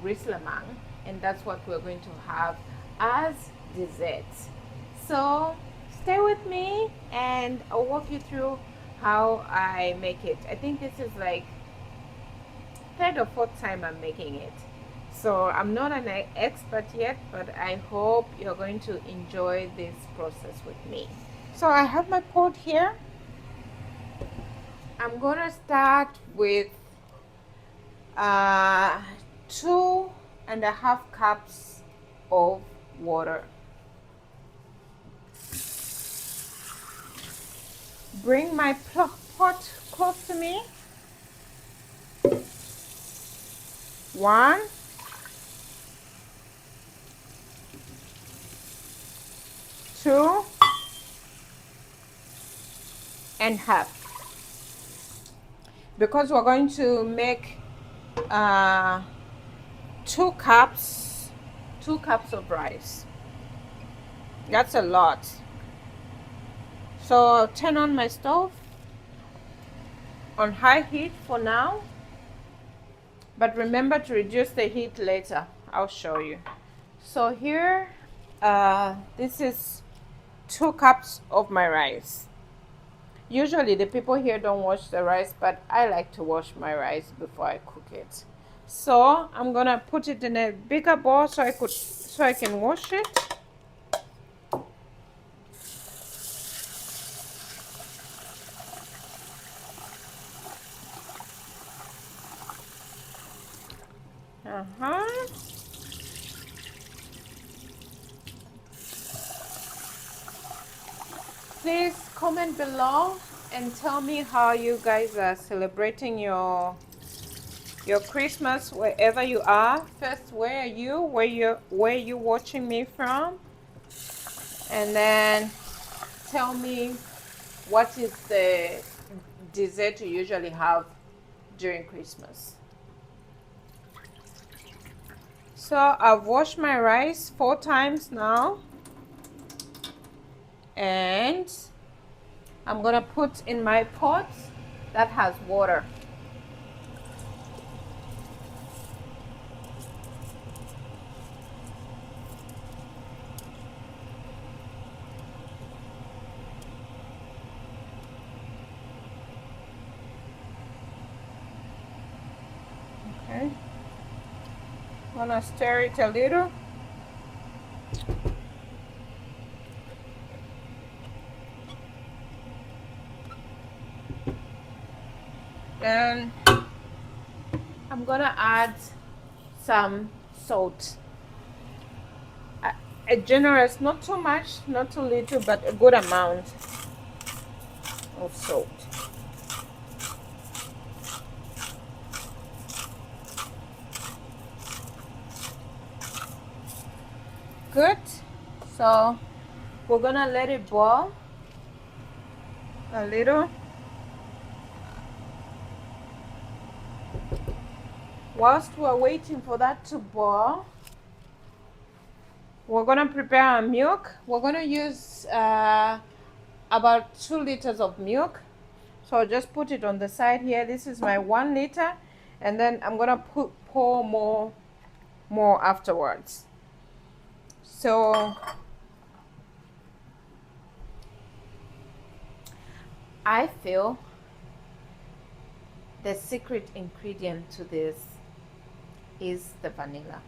Risalamande, and that's what we're going to have as dessert. So stay with me and I'll walk you through how I make it. I think this is like third or fourth time I'm making it. So I'm not an expert yet, but I hope you're going to enjoy this process with me. So I have my pot here. I'm gonna start with 2.5 cups of water. Bring my pot close to me. 1, 2.5, because we're going to make 2 cups of rice. That's a lot. So I'll turn on my stove on high heat for now, but remember to reduce the heat later. I'll show you. So here, this is 2 cups of my rice. Usually the people here don't wash the rice, but I like to wash my rice before I cook it. So I'm gonna put it in a bigger bowl so I can wash it. Please comment below and tell me how you guys are celebrating your Christmas wherever you are. First, where are you? Where you watching me from? And then tell me what is the dessert you usually have during Christmas. So I've washed my rice 4 times now, and I'm gonna put in my pot that has water. Okay, I'm gonna stir it a little. Then I'm gonna add some salt. A generous, not too much, not too little, but a good amount of salt. Good. So we're gonna let it boil a little. Whilst we're waiting for that to boil, we're gonna prepare our milk. We're gonna use about 2 liters of milk. So I'll just put it on the side here. This is my 1 liter, and then I'm gonna pour more afterwards. So I feel the secret ingredient to this is the vanilla.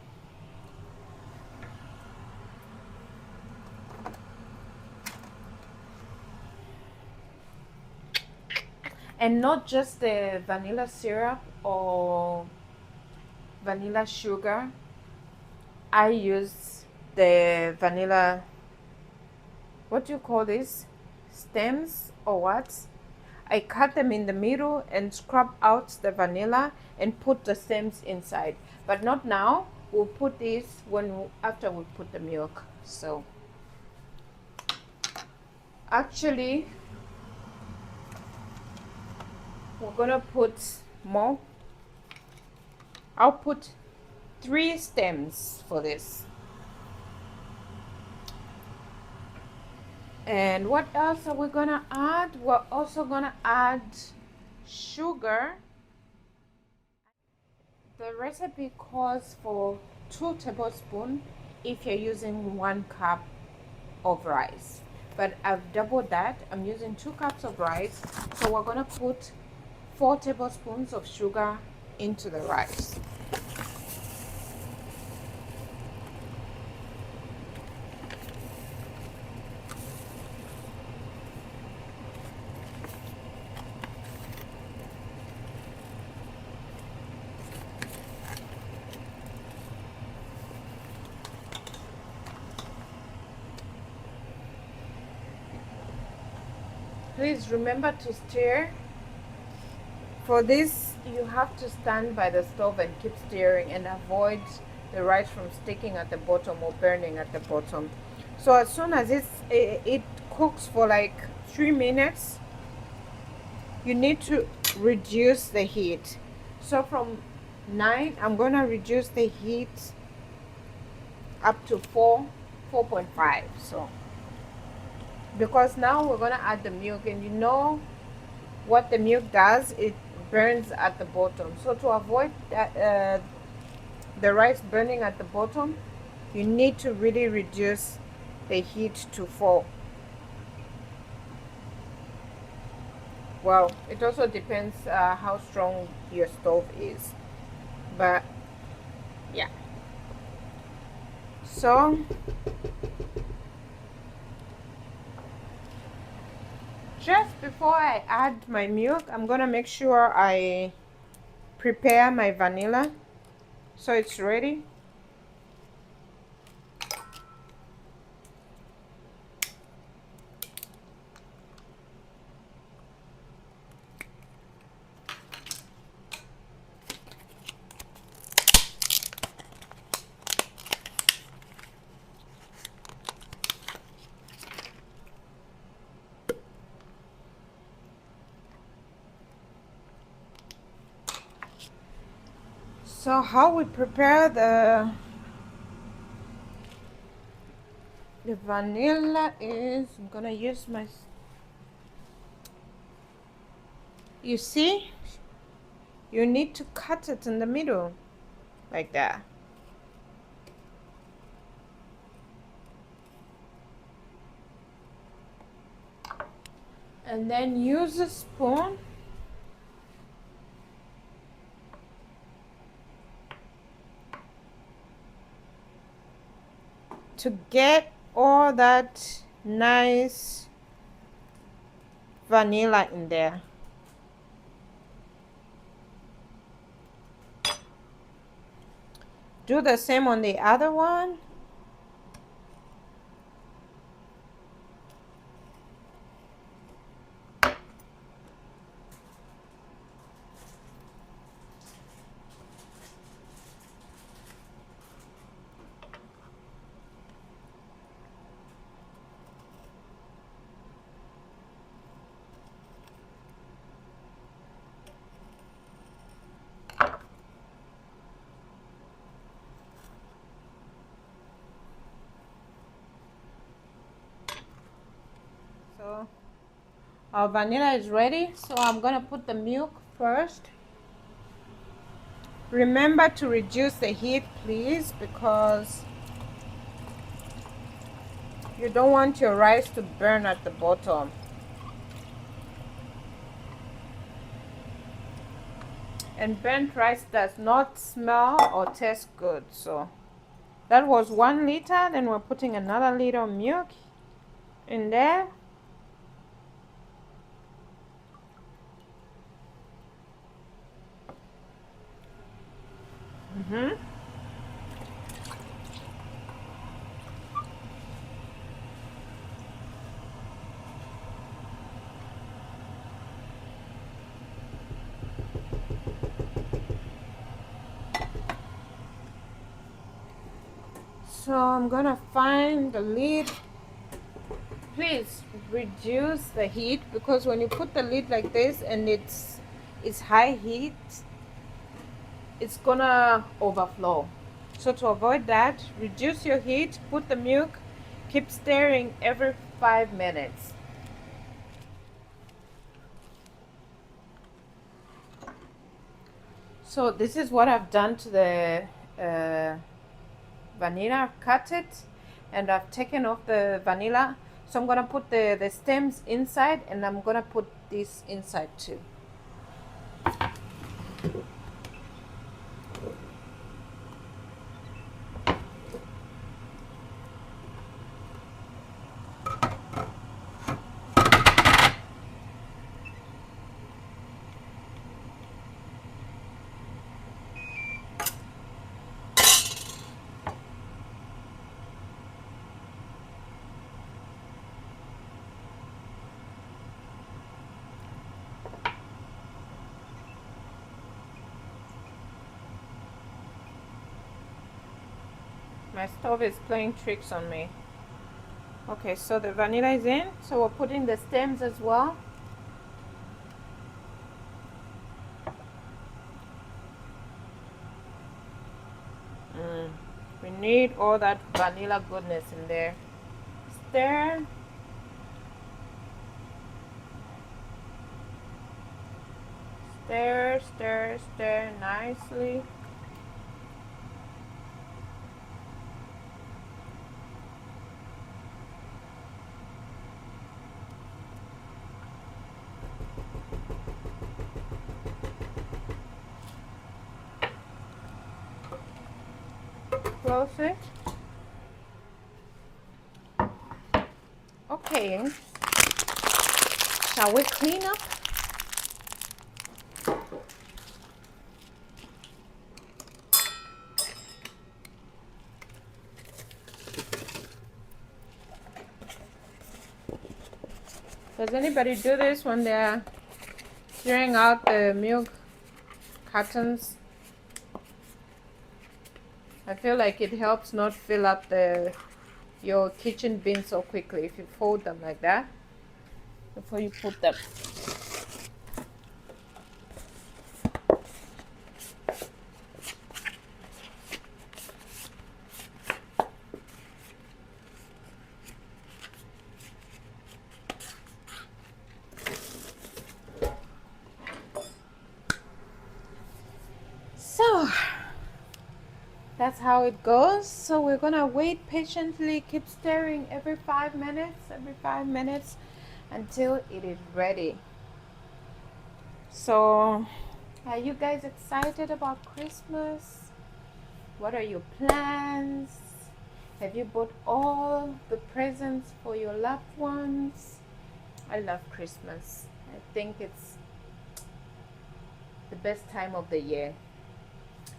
And not just the vanilla syrup or vanilla sugar. I use the vanilla, what do you call this? Stems or what? I cut them in the middle and scrub out the vanilla and put the stems inside. But not now. We'll put this after we put the milk. So actually, we're gonna put more. I'll put 3 stems for this. And what else are we gonna add? We're also gonna add sugar. The recipe calls for 2 tablespoons if you're using 1 cup of rice. But I've doubled that. I'm using 2 cups of rice. So we're gonna put 4 tablespoons of sugar into the rice. Please remember to stir. For this, you have to stand by the stove and keep stirring and avoid the rice from sticking at the bottom or burning at the bottom. So as soon as it cooks for like 3 minutes, you need to reduce the heat. So from 9, I'm going to reduce the heat up to 4.5. So because now we're going to add the milk, and you know what the milk does, it burns at the bottom. So to avoid that, the rice burning at the bottom, you need to really reduce the heat to 4. Well, it also depends how strong your stove is, but yeah. So just before I add my milk, I'm gonna make sure I prepare my vanilla so it's ready. So how we prepare the vanilla is, I'm gonna use my, you see, you need to cut it in the middle like that. And then use a spoon to get all that nice vanilla in there. Do the same on the other one. So our vanilla is ready. So I'm gonna put the milk first. Remember to reduce the heat, please, because you don't want your rice to burn at the bottom. And burnt rice does not smell or taste good. So that was 1 liter. Then we're putting another liter of milk in there. So I'm gonna find the lid. Please reduce the heat, because when you put the lid like this and it's high heat, it's gonna overflow. So to avoid that, reduce your heat, put the milk, keep stirring every 5 minutes. So So this is what I've done to the vanilla. I've cut it and I've taken off the vanilla. So I'm gonna put the stems inside, and I'm gonna put this inside too. My stove is playing tricks on me. Okay, so the vanilla is in, so we're putting the stems as well. We need all that vanilla goodness in there. Stir. Stir, stir, stir nicely. Close it. Okay. Shall we clean up? Does anybody do this when they're stirring out the milk cartons? I feel like it helps not fill up your kitchen bin so quickly if you fold them like that before you put them. So that's how it goes. So we're gonna wait patiently, keep stirring every 5 minutes until it is ready. So are you guys excited about Christmas? What are your plans? Have you bought all the presents for your loved ones? I love Christmas. I think it's the best time of the year.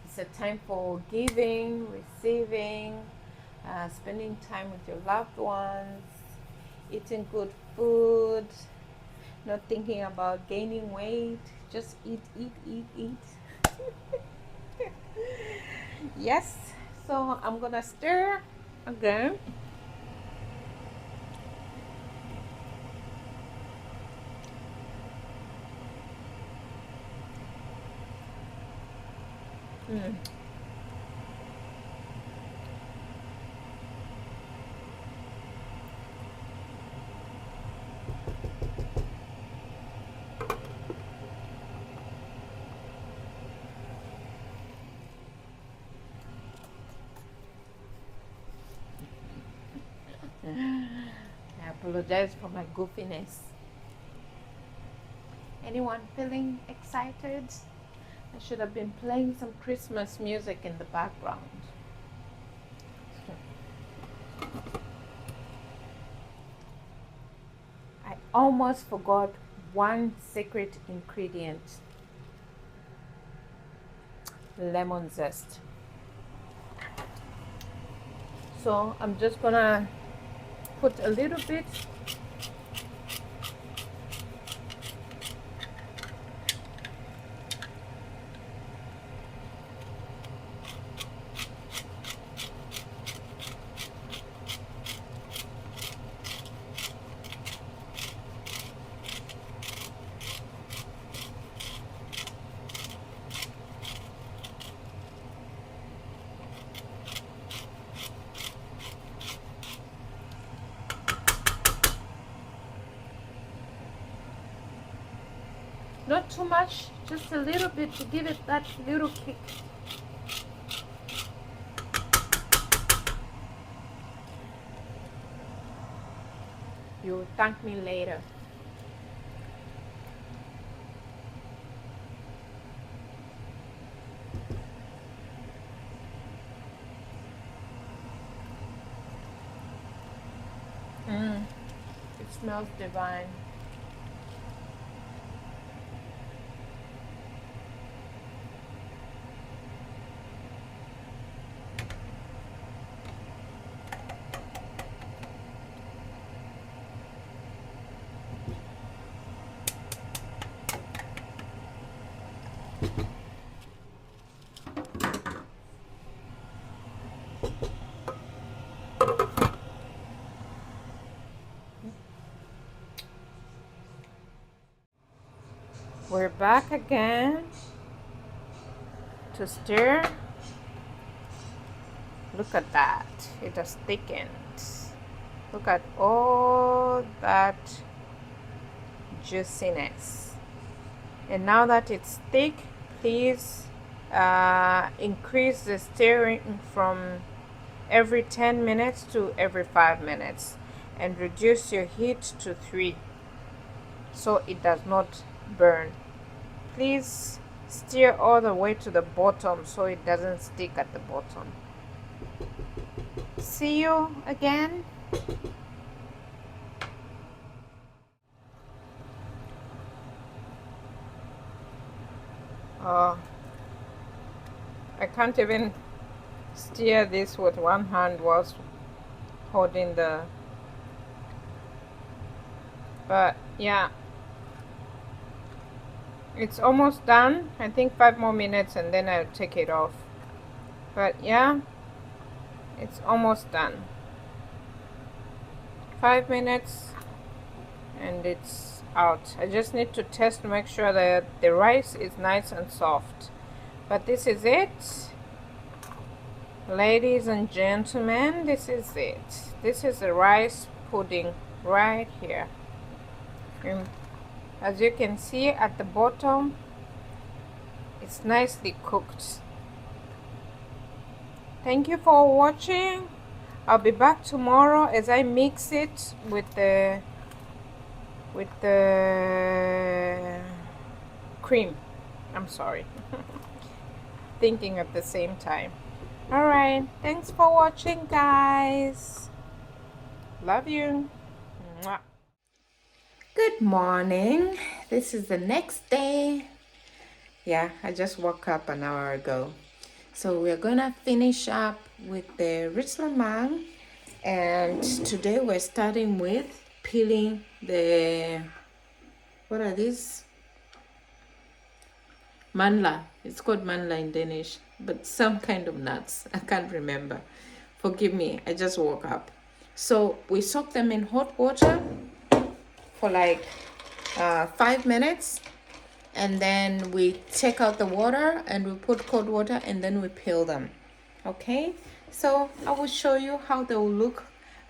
It's a time for giving, receiving, spending time with your loved ones, eating good food, not thinking about gaining weight. Just eat, eat, eat, eat. Yes, so I'm gonna stir again. I apologize for my goofiness. Anyone feeling excited? I should have been playing some Christmas music in the background. I almost forgot one secret ingredient: lemon zest. So I'm just gonna put a little bit. Not too much, Just a little bit to give it that little kick. You'll thank me later. It smells divine. We're back again to stir. Look at that. It has thickened. Look at all that juiciness. And now that it's thick, please increase the stirring from every 10 minutes to every 5 minutes and reduce your heat to 3 so it does not burn. Please stir all the way to the bottom so it doesn't stick at the bottom. See you again. I can't even stir this with one hand whilst holding the, but yeah, it's almost done. I think 5 more minutes and then I'll take it off. But yeah, it's almost done. 5 minutes and it's out. I just need to test to make sure that the rice is nice and soft. But this is it, ladies and gentlemen. This is it. This is the rice pudding right here. As you can see at the bottom, it's nicely cooked. Thank you for watching. I'll be back tomorrow as I mix it with the cream. I'm sorry. Thinking at the same time. All right, thanks for watching, guys. Love you. Mwah. Good morning. This is the next day. Yeah, I just woke up an hour ago. So we're gonna finish up with the Risalamande, and today we're starting with peeling the, what are these? Manla. It's called manla in Danish, but some kind of nuts. I can't remember. Forgive me, I just woke up. So we soak them in hot water for like 5 minutes, and then we take out the water and we put cold water and then we peel them. Okay, so I will show you how they will look.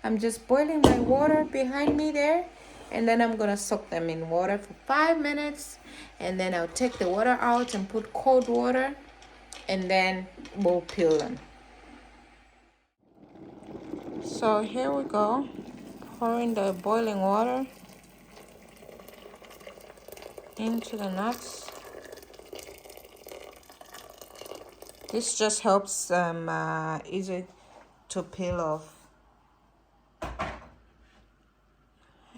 I'm just boiling my water behind me there, and then I'm gonna soak them in water for 5 minutes, and then I'll take the water out and put cold water, and then we'll peel them. So here we go, pouring the boiling water into the nuts. This just helps them easy to peel off.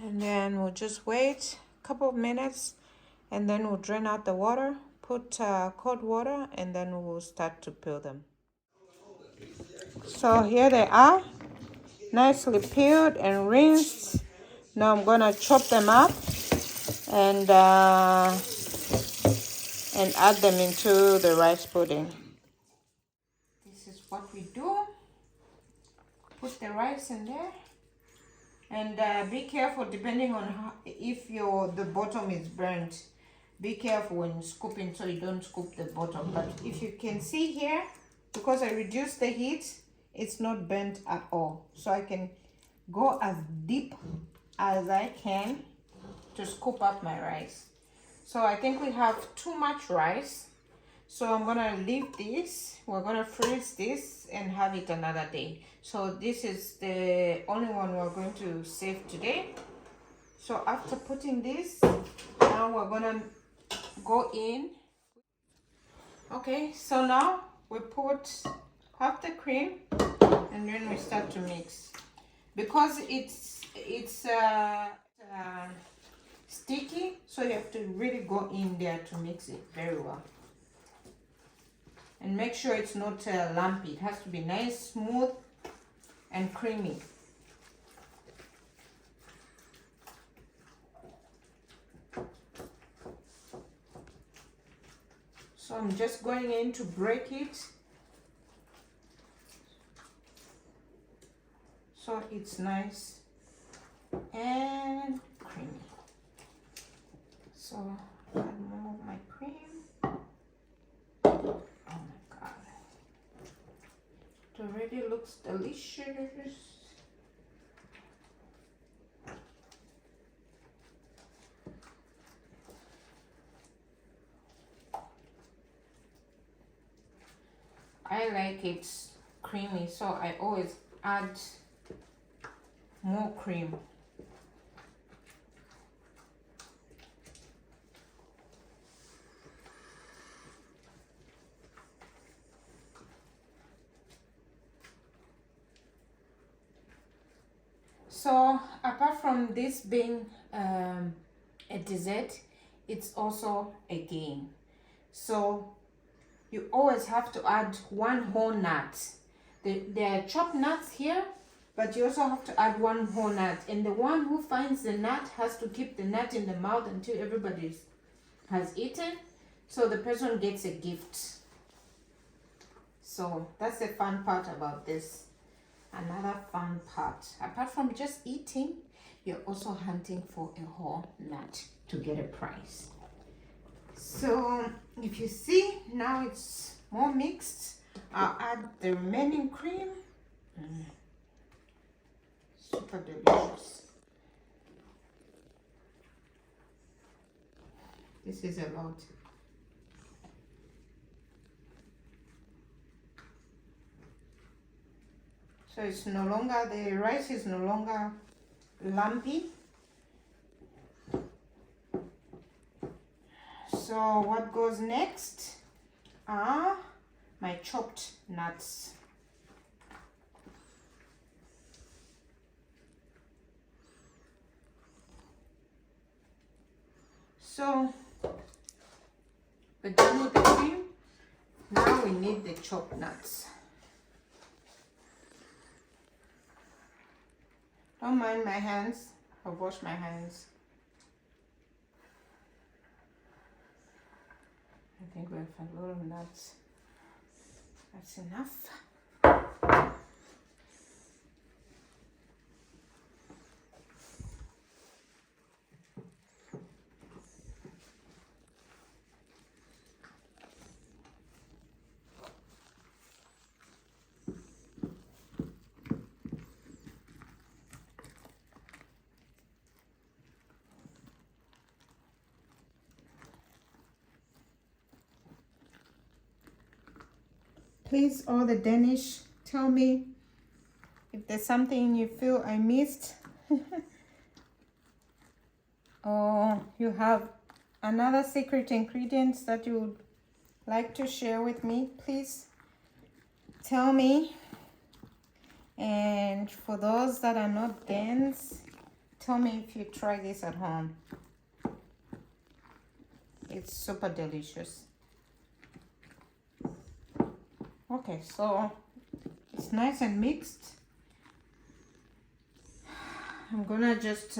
And then we'll just wait a couple of minutes, and then we'll drain out the water, put cold water, and then we'll start to peel them. So here they are, nicely peeled and rinsed. Now I'm gonna chop them up and add them into the rice pudding. This is what we do. Put the rice in there, and be careful depending on how, if the bottom is burnt. Be careful when scooping so you don't scoop the bottom. But if you can see here, because I reduced the heat, it's not burnt at all. So I can go as deep as I can to scoop up my rice. So I think we have too much rice. So I'm gonna leave this. We're gonna freeze this and have it another day. So this is the only one we're going to save today. So after putting this, now we're gonna go in. Okay, so now we put half the cream and then we start to mix. Because it's sticky, so you have to really go in there to mix it very well. And make sure it's not lumpy. It has to be nice, smooth, and creamy. So I'm just going in to break it. So it's nice and creamy. So add more of my cream. Oh my god. It already looks delicious. I like it creamy, so I always add more cream. So apart from this being a dessert, it's also a game. So you always have to add one whole nut. There are chopped nuts here, but you also have to add one whole nut. And the one who finds the nut has to keep the nut in the mouth until everybody has eaten. So the person gets a gift. So that's the fun part about this. Another fun part, apart from just eating, you're also hunting for a whole nut to get a prize. So if you see, now it's more mixed. I'll add the remaining cream. Super delicious. This is a lot. So it's no longer, the rice is no longer lumpy. So what goes next are my chopped nuts. So we're done with the cream. Now we need the chopped nuts. Don't mind my hands. I'll wash my hands. I think we have a lot of nuts. That's enough. Please, all the Danish, tell me if there's something you feel I missed or you have another secret ingredients that you would like to share with me. Please tell me. And for those that are not Danes, tell me if you try this at home. It's super delicious. Okay, so it's nice and mixed. I'm gonna just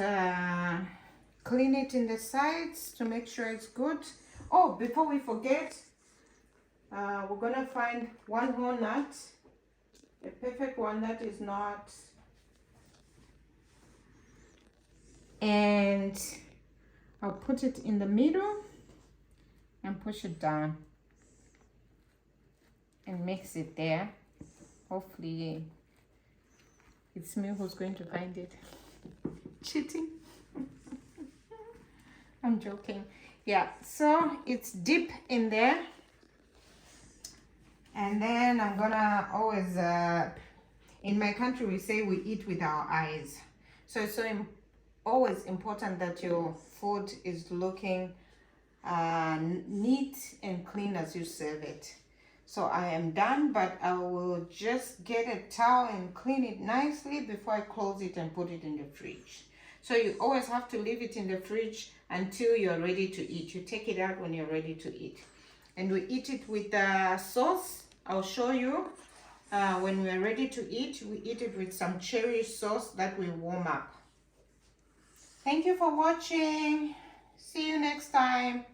clean it in the sides to make sure it's good. Oh, before we forget, we're gonna find one whole nut, a perfect one that is not, and I'll put it in the middle and push it down and mix it there. Hopefully it's me who's going to find it. Cheating. I'm joking. Yeah, so it's deep in there. And then I'm gonna always, in my country we say we eat with our eyes. So it's always important that your food is looking neat and clean as you serve it. So I am done, but I will just get a towel and clean it nicely before I close it and put it in the fridge. So you always have to leave it in the fridge until you're ready to eat. You take it out when you're ready to eat. And we eat it with sauce. I'll show you when we're ready to eat. We eat it with some cherry sauce that will warm up. Thank you for watching. See you next time.